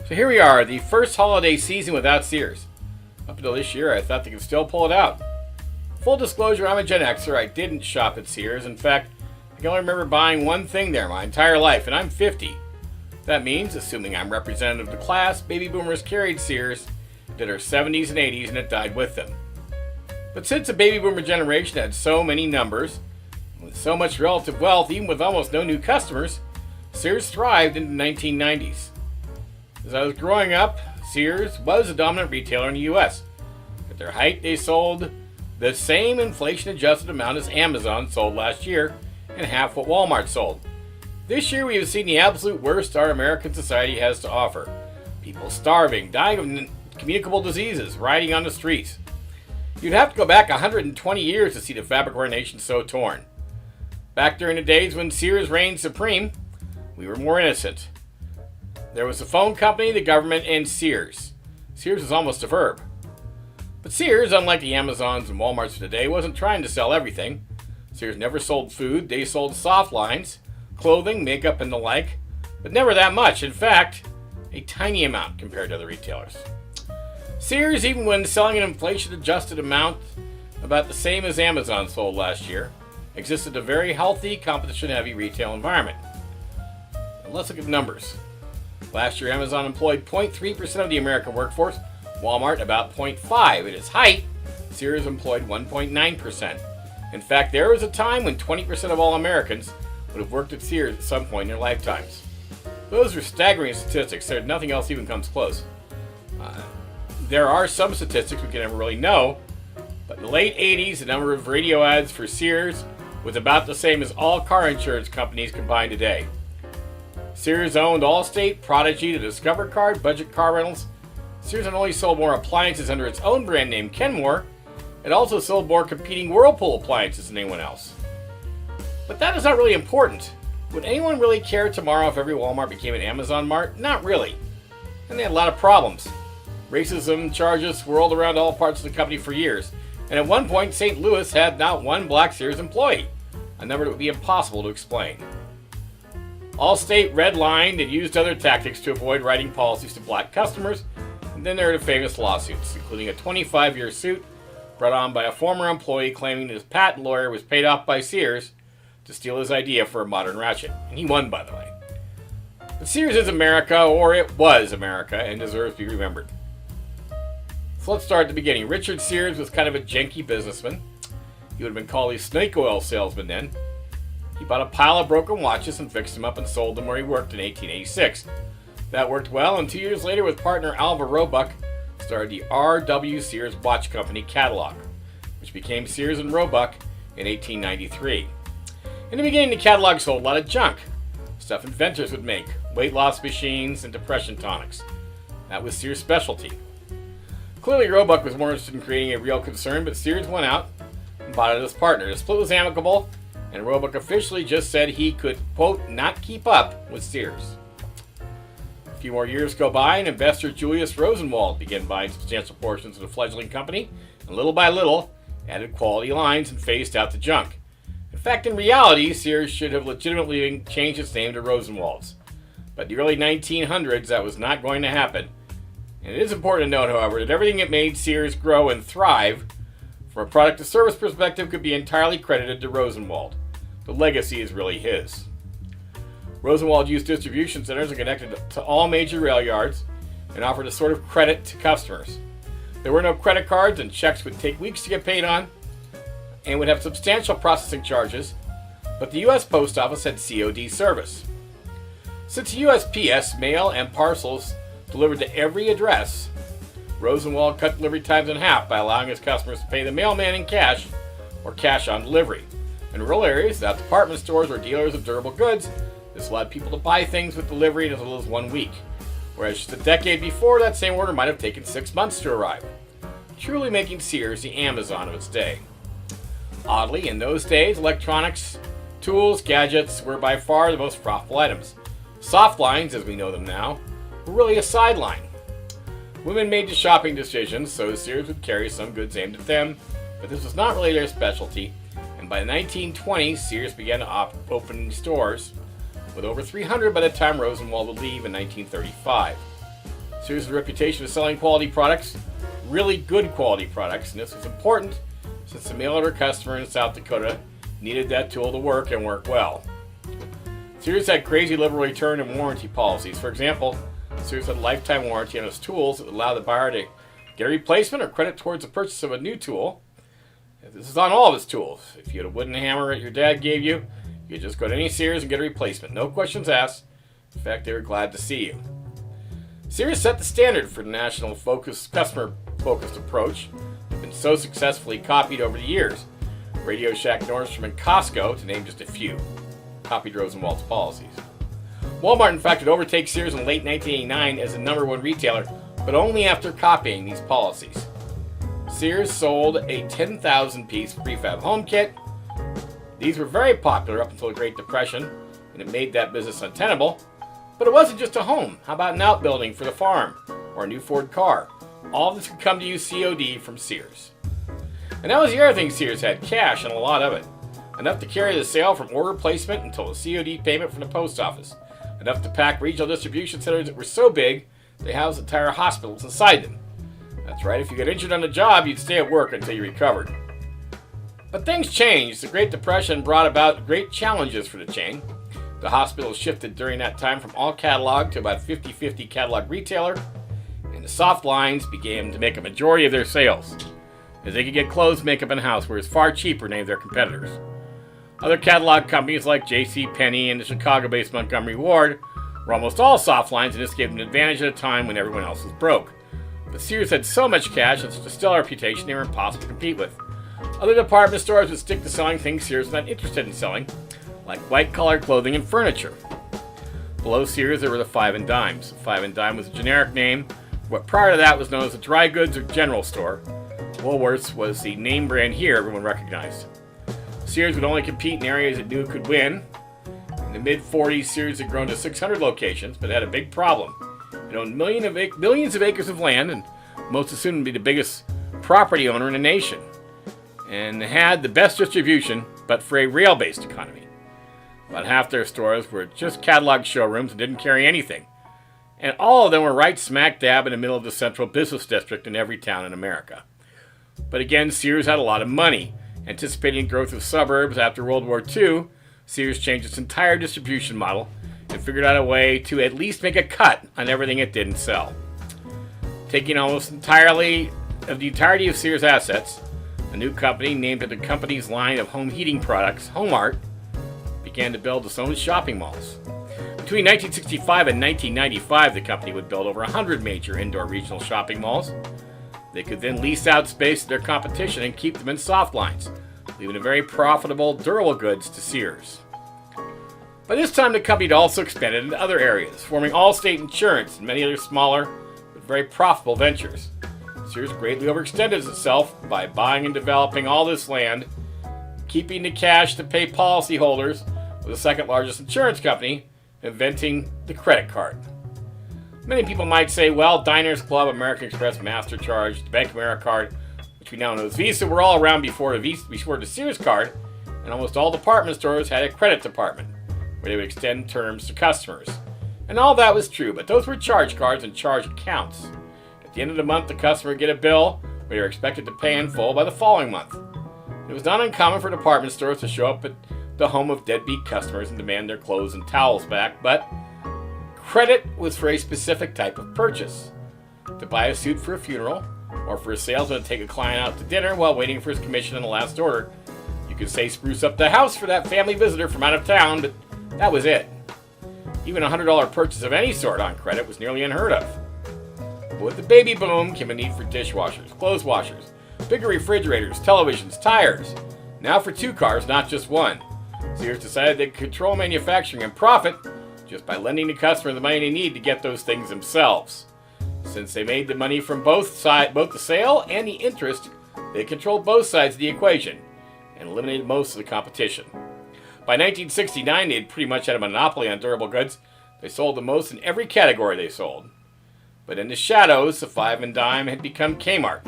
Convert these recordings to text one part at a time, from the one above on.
So here we are, the first holiday season without Sears. Up until this year, I thought they could still pull it out. Full disclosure, I'm a Gen Xer. I didn't shop at Sears. In fact, I can only remember buying one thing there my entire life, and I'm 50. That means, assuming I'm representative of the class, baby boomers carried Sears into their 70s and 80s, and it died with them. But since the baby boomer generation had so many numbers, with so much relative wealth, even with almost no new customers, Sears thrived in the 1990s. As I was growing up, Sears was a dominant retailer in the US. At their height, they sold the same inflation-adjusted amount as Amazon sold last year, and half what Walmart sold. This year, we have seen the absolute worst our American society has to offer. People starving, dying of communicable diseases, rioting on the streets. You'd have to go back 120 years to see the fabric of our nation so torn. Back during the days when Sears reigned supreme, we were more innocent. There was the phone company, the government, and Sears. Sears was almost a verb. But Sears, unlike the Amazons and Walmarts of today, wasn't trying to sell everything. Sears never sold food. They sold soft lines, clothing, makeup, and the like, but never that much. In fact, a tiny amount compared to other retailers. Sears, even when selling an inflation-adjusted amount about the same as Amazon sold last year, existed in a very healthy, competition-heavy retail environment. Now let's look at the numbers. Last year, Amazon employed 0.3% of the American workforce, Walmart about 0.5%. At its height, Sears employed 1.9%. In fact, there was a time when 20% of all Americans would have worked at Sears at some point in their lifetimes. Those are staggering statistics. Nothing else even comes close. There are some statistics we can never really know, but in the late 80s, the number of radio ads for Sears was about the same as all car insurance companies combined today. Sears owned Allstate, Prodigy, the Discover Card, Budget Car Rentals. Sears not only sold more appliances under its own brand name, Kenmore, it also sold more competing Whirlpool appliances than anyone else. But that is not really important. Would anyone really care tomorrow if every Walmart became an Amazon Mart? Not really. And they had a lot of problems. Racism charges swirled around all parts of the company for years, and at one point St. Louis had not one black Sears employee, a number that would be impossible to explain. Allstate redlined and used other tactics to avoid writing policies to black customers, and then there are the famous lawsuits, including a 25-year suit brought on by a former employee claiming that his patent lawyer was paid off by Sears to steal his idea for a modern ratchet. And he won, by the way. But Sears is America, or it was America, and deserves to be remembered. So let's start at the beginning. Richard Sears was kind of a janky businessman. He would have been called a snake oil salesman then. He bought a pile of broken watches and fixed them up and sold them where he worked in 1886. That worked well, and 2 years later, with partner Alva Roebuck, started the R.W. Sears Watch Company catalog, which became Sears and Roebuck in 1893. In the beginning, the catalog sold a lot of junk, stuff inventors would make, weight loss machines, and depression tonics. That was Sears' specialty. Clearly, Roebuck was more interested in creating a real concern, but Sears went out and bought it as partner. The split was amicable, and Roebuck officially just said he could, quote, not keep up with Sears. A few more years go by, and investor Julius Rosenwald began buying substantial portions of the fledgling company, and little by little, added quality lines and phased out the junk. In fact, in reality, Sears should have legitimately changed its name to Rosenwald's. But in the early 1900s, that was not going to happen. And it is important to note, however, that everything that made Sears grow and thrive, from a product to service perspective, could be entirely credited to Rosenwald. The legacy is really his. Rosenwald used distribution centers and connected to all major rail yards and offered a sort of credit to customers. There were no credit cards, and checks would take weeks to get paid on and would have substantial processing charges, but the U.S. Post Office had COD service. Since USPS mail and parcels delivered to every address, Rosenwald cut delivery times in half by allowing his customers to pay the mailman in cash or cash on delivery. In rural areas, without department stores or dealers of durable goods, this allowed people to buy things with delivery in as little as 1 week, whereas just a decade before, that same order might have taken 6 months to arrive, truly making Sears the Amazon of its day. Oddly, in those days, electronics, tools, gadgets were by far the most profitable items. Soft lines, as we know them now, were really a sideline. Women made the shopping decisions, so Sears would carry some goods aimed at them, but this was not really their specialty, and by the 1920s, Sears began to open stores, with over 300 by the time Rosenwald would leave in 1935. Sears' reputation for selling quality products, really good quality products, and this was important since the mail-order customer in South Dakota needed that tool to work and work well. Sears had crazy liberal return and warranty policies. For example, Sears had a lifetime warranty on its tools that would allow the buyer to get a replacement or credit towards the purchase of a new tool. This is on all of its tools. If you had a wooden hammer that your dad gave you, you could just go to any Sears and get a replacement. No questions asked. In fact, they were glad to see you. Sears set the standard for the national customer-focused approach. It's been so successfully copied over the years. Radio Shack, Nordstrom, and Costco, to name just a few, copied Rosenwald's policies. Walmart, in fact, would overtake Sears in late 1989 as the #1 retailer, but only after copying these policies. Sears sold a 10,000-piece prefab home kit. These were very popular up until the Great Depression, and it made that business untenable. But it wasn't just a home. How about an outbuilding for the farm or a new Ford car? All of this could come to you COD from Sears. And that was the other thing Sears had, cash, and a lot of it. Enough to carry the sale from order placement until the COD payment from the post office. Enough to pack regional distribution centers that were so big they housed entire hospitals inside them. That's right, if you got injured on the job, you'd stay at work until you recovered. But things changed. The Great Depression brought about great challenges for the chain. The hospital shifted during that time from all catalog to about 50-50 catalog retailer, and the soft lines began to make a majority of their sales, as they could get clothes, makeup, and housewares far cheaper than their competitors. Other catalog companies like J.C. Penney and the Chicago-based Montgomery Ward were almost all soft lines, and this gave them an advantage at a time when everyone else was broke. But Sears had so much cash and such a stellar reputation they were impossible to compete with. Other department stores would stick to selling things Sears was not interested in selling, like white-collar clothing and furniture. Below Sears, there were the Five and Dimes. Five and Dime was a generic name for what prior to that was known as a dry goods or general store. Woolworths was the name brand here everyone recognized. Sears would only compete in areas it knew it could win. In the mid-40s, Sears had grown to 600 locations, but had a big problem. It owned millions of acres of land, and most assumed to be the biggest property owner in the nation, and had the best distribution, but for a rail-based economy. About half their stores were just catalog showrooms and didn't carry anything. And all of them were right smack dab in the middle of the central business district in every town in America. But again, Sears had a lot of money. Anticipating the growth of suburbs after World War II, Sears changed its entire distribution model and figured out a way to at least make a cut on everything it didn't sell. Taking almost entirety of Sears' assets, a new company named after the company's line of home heating products, HomeArt, began to build its own shopping malls. Between 1965 and 1995, the company would build over 100 major indoor regional shopping malls. They could then lease out space to their competition and keep them in soft lines, leaving the very profitable durable goods to Sears. By this time, the company had also expanded into other areas, forming Allstate Insurance and many other smaller but very profitable ventures. Sears greatly overextended itself by buying and developing all this land, keeping the cash to pay policyholders with the second largest insurance company, inventing the credit card. Many people might say, well, Diners Club, American Express, MasterCharge, the Bank of America card, which we now know as Visa, were all around before the Sears card, and almost all department stores had a credit department where they would extend terms to customers. And all that was true, but those were charge cards and charge accounts. At the end of the month, the customer would get a bill where they were expected to pay in full by the following month. It was not uncommon for department stores to show up at the home of deadbeat customers and demand their clothes and towels back, but credit was for a specific type of purchase. To buy a suit for a funeral, or for a salesman to take a client out to dinner while waiting for his commission on the last order. You could say spruce up the house for that family visitor from out of town, but that was it. Even a $100 purchase of any sort on credit was nearly unheard of. But with the baby boom came a need for dishwashers, clothes washers, bigger refrigerators, televisions, tires. Now for 2 cars, not just one. Sears decided they could control manufacturing and profit just by lending the customer the money they need to get those things themselves. Since they made the money from both the sale and the interest, they controlled both sides of the equation and eliminated most of the competition. By 1969, they had pretty much had a monopoly on durable goods. They sold the most in every category they sold. But in the shadows, the Five and Dime had become Kmart.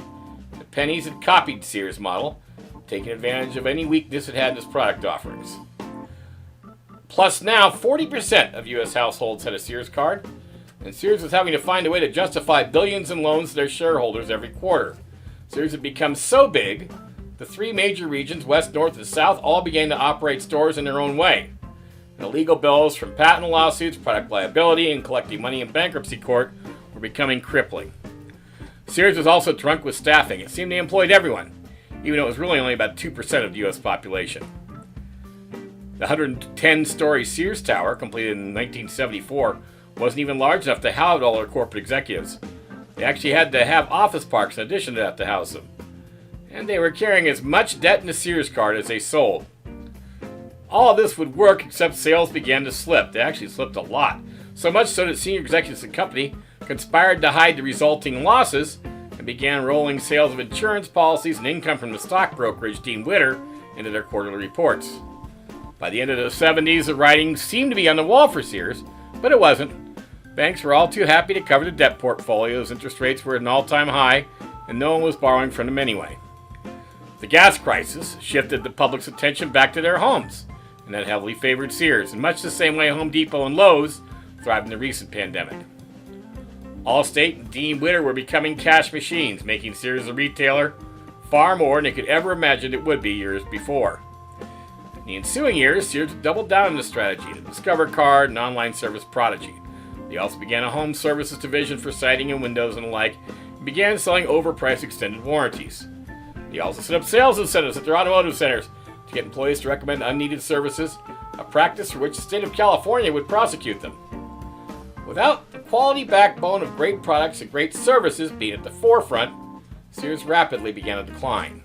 The pennies had copied Sears' model, taking advantage of any weakness it had in its product offerings. Plus now, 40% of U.S. households had a Sears card. and Sears was having to find a way to justify billions in loans to their shareholders every quarter. Sears had become so big, the three major regions, west, north, and south, all began to operate stores in their own way. And the legal bills from patent lawsuits, product liability, and collecting money in bankruptcy court were becoming crippling. Sears was also drunk with staffing. It seemed they employed everyone, even though it was really only about 2% of the U.S. population. The 110-story Sears Tower, completed in 1974, wasn't even large enough to house all their corporate executives. They actually had to have office parks in addition to that to house them. And they were carrying as much debt in the Sears card as they sold. All of this would work except sales began to slip. They actually slipped a lot. So much so that senior executives of the company conspired to hide the resulting losses and began rolling sales of insurance policies and income from the stock brokerage Dean Witter into their quarterly reports. By the end of the 70s, the writing seemed to be on the wall for Sears, but it wasn't. Banks were all too happy to cover the debt portfolios, interest rates were at an all-time high, and no one was borrowing from them anyway. The gas crisis shifted the public's attention back to their homes, and that heavily favored Sears, in much the same way Home Depot and Lowe's thrived in the recent pandemic. Allstate and Dean Witter were becoming cash machines, making Sears a retailer far more than they could ever imagine it would be years before. In the ensuing years, Sears doubled down on the strategy, the Discover Card and online service prodigy. They also began a home services division for siding and windows and the like, and began selling overpriced extended warranties. They also set up sales incentives at their automotive centers to get employees to recommend unneeded services, a practice for which the state of California would prosecute them. Without the quality backbone of great products and great services being at the forefront, Sears rapidly began to decline.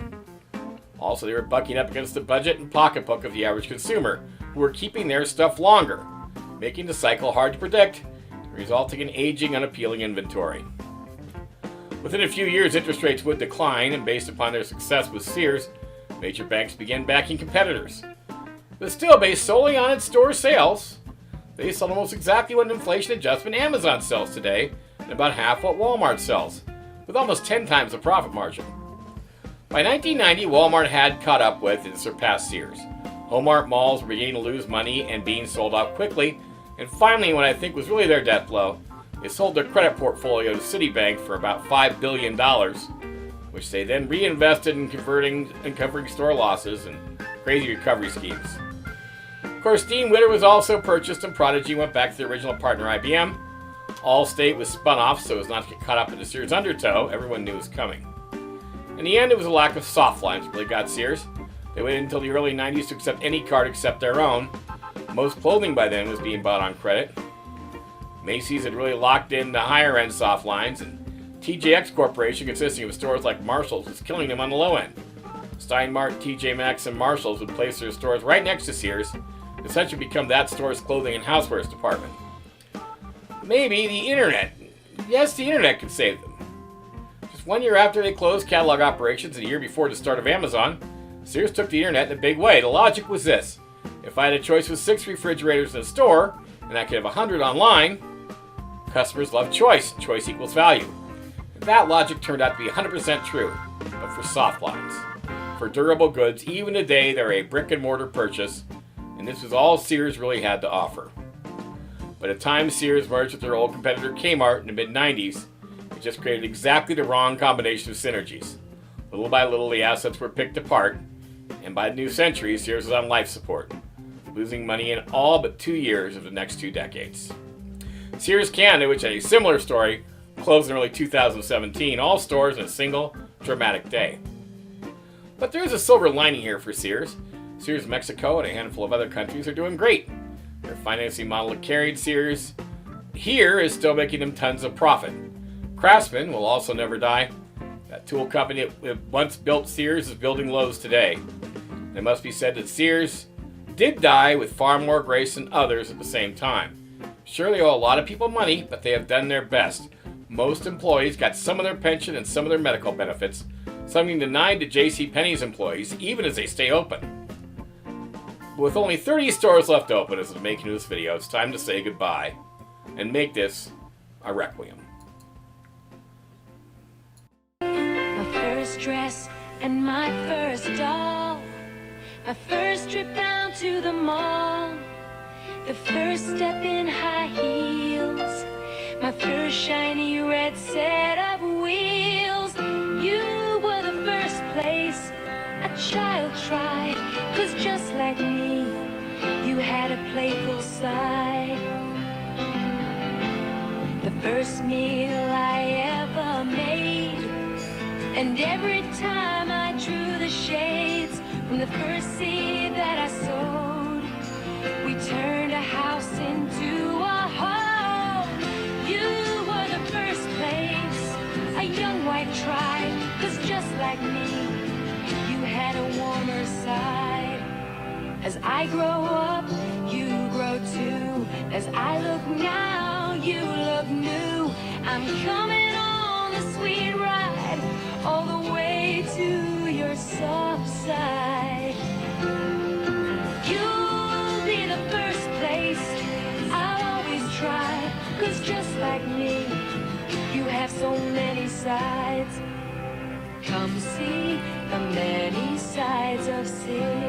Also, they were bucking up against the budget and pocketbook of the average consumer, who were keeping their stuff longer, making the cycle hard to predict, and resulting in aging, unappealing inventory. Within a few years, interest rates would decline, and based upon their success with Sears, major banks began backing competitors. But still based solely on its store sales, they sold almost exactly what an inflation adjustment Amazon sells today, and about half what Walmart sells, with almost 10 times the profit margin. By 1990, Walmart had caught up with and surpassed Sears. Hallmark malls were beginning to lose money and being sold off quickly, and finally, when I think was really their death blow, they sold their credit portfolio to Citibank for about $5 billion, which they then reinvested in covering store losses and crazy recovery schemes. Of course, Dean Witter was also purchased, and Prodigy went back to the original partner IBM. Allstate was spun off so as not to get caught up in the Sears undertow everyone knew was coming. In the end, it was a lack of soft lines that really got Sears. They waited until the early 90s to accept any card except their own. Most clothing by then was being bought on credit. Macy's had really locked in the higher-end soft lines, and TJX Corporation, consisting of stores like Marshall's, was killing them on the low end. Stein Mart, TJ Maxx, and Marshall's would place their stores right next to Sears, and essentially become that store's clothing and housewares department. Maybe the internet. Yes, the internet could save them. Just 1 year after they closed catalog operations, and a year before the start of Amazon, Sears took the internet in a big way. The logic was this: if I had a choice with 6 refrigerators in a store, and I could have 100 online, customers love choice. Choice equals value. And that logic turned out to be 100% true, but for soft lines. For durable goods, even today, they're a brick-and-mortar purchase, and this was all Sears really had to offer. By the time Sears merged with their old competitor Kmart in the mid-90s, it just created exactly the wrong combination of synergies. Little by little, the assets were picked apart, and by the new century, Sears was on life support, losing money in all but 2 years of the next 2 decades. Sears Canada, which had a similar story, closed in early 2017, all stores in a single, dramatic day. But there's a silver lining here for Sears. Sears Mexico and a handful of other countries are doing great. Their financing model that carried Sears here is still making them tons of profit. Craftsman will also never die. That tool company that once built Sears is building Lowe's today. And it must be said that Sears did die with far more grace than others at the same time. Sure, they owe a lot of people money, but they have done their best. Most employees got some of their pension and some of their medical benefits, something denied to JCPenney's employees, even as they stay open. With only 30 stores left open as I'm making this video, it's time to say goodbye and make this a requiem. My first dress and my first doll, my first trip down to the mall, the first step in high heels, my shiny red set of wheels. You were the first place a child tried, 'cause just like me, you had a playful side. The first meal I ever made, and every time I drew the shades from the first seed that I sowed, we turned a house into a home. You were the first place a young wife tried, 'cause just like me, you had a warmer side. As I grow up, you grow too. As I look now, you look new. I'm coming on the sweet ride, all the way to your soft side. You'll be the first place I'll always try, 'cause just like me, you have so many sides. Come see the many sides of Sears.